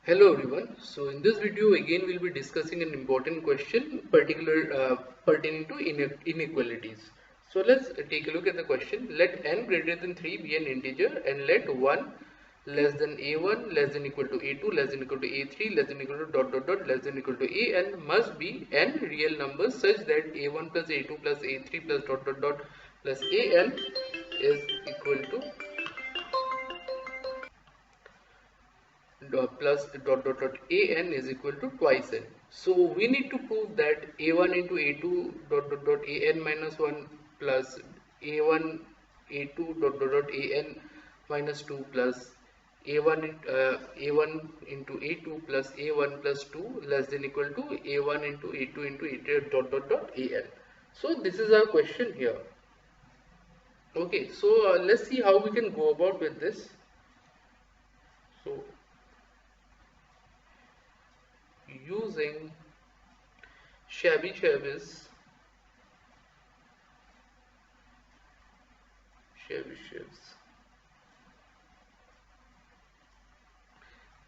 Hello everyone. So in this video again we'll be discussing an important question pertaining to inequalities. So let's take a look at the question. Let n greater than 3 be an integer and let 1 less than a1 less than equal to a2 less than equal to a3 less than equal to dot dot dot less than equal to an must be n real numbers such that a1 plus a2 plus a3 plus dot dot dot plus an is equal to plus dot dot dot an is equal to twice n. So we need to prove that a1 into a2 dot dot dot an minus 1 plus a1 a2 dot dot dot an minus 2 plus a1 into a2 plus a1 plus 2 less than equal to a1 into a2 into a2 dot dot dot an. So this is our question here. Okay, so let's see how we can go about with this. So using Chebyshev's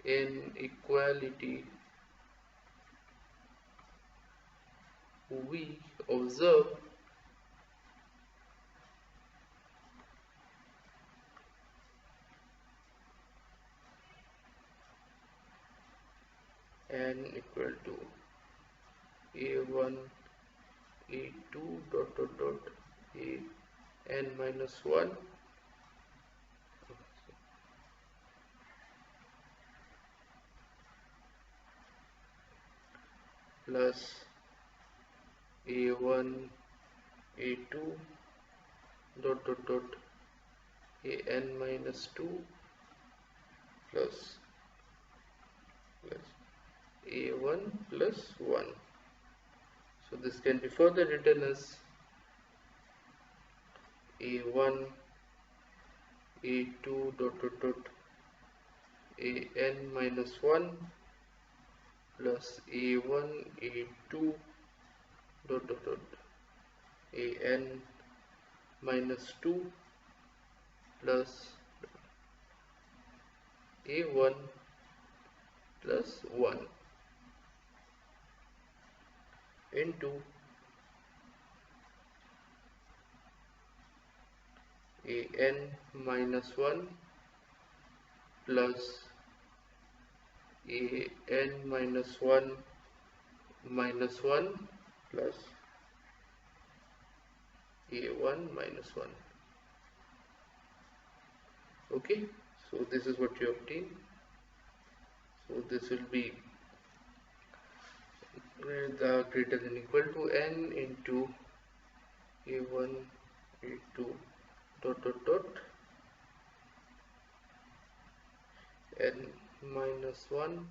inequality, we observe n equal to a1 a2 dot dot dot a n minus 1 plus a1 a2 dot dot dot a n minus 2 plus a1 plus 1. So this can be further written as a1 a2 dot dot dot a n minus 1 plus a1 a2 dot dot dot a n minus 2 plus a1 plus 1 into a n minus 1 plus a n minus 1 minus 1 plus a1 minus 1. Okay, so this is what you obtain. So this will be the greater than equal to n into a1 a2 dot dot dot n minus 1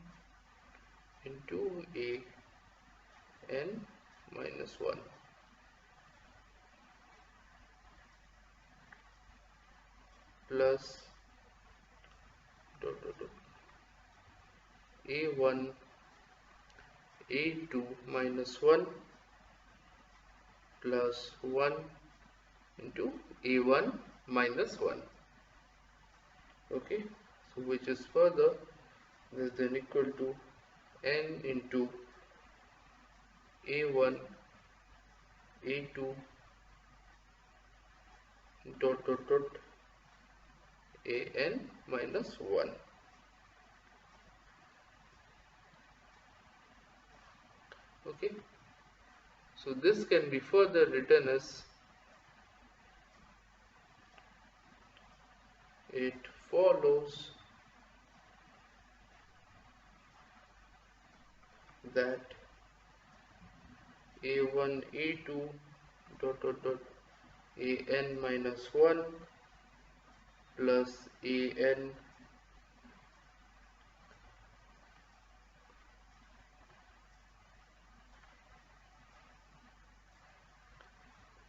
into a n minus 1 plus dot dot dot a1 a2 minus 1 plus 1 into a1 minus 1. Okay, so which is further less than equal to n into a1 a2 dot dot dot an minus 1. Okay, so this can be further written as it follows that a1 a2 dot dot dot an minus 1 plus an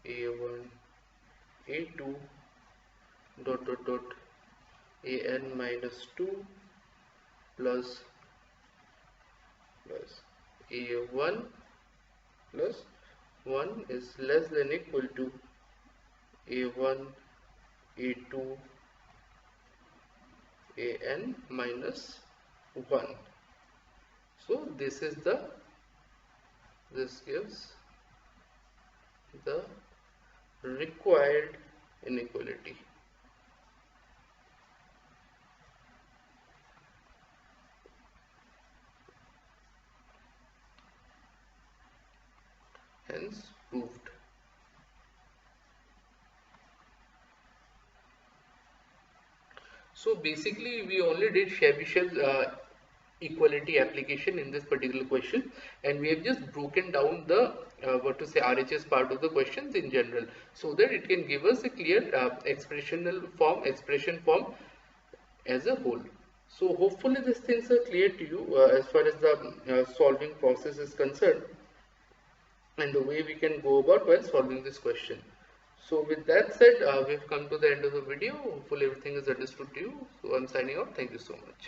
a1 a2 dot dot dot an minus 2 plus a1 plus 1 is less than equal to a1 a2 an minus 1. So this gives the required inequality. Hence proved. So basically we only did Chebyshev equality application in this particular question, and we have just broken down the RHS part of the questions in general, so that it can give us a clear expression form as a whole. So hopefully these things are clear to you as far as the solving process is concerned, and the way we can go about while solving this question. So with that said, we've come to the end of the video. Hopefully everything is understood to you. So I'm signing out. Thank you so much.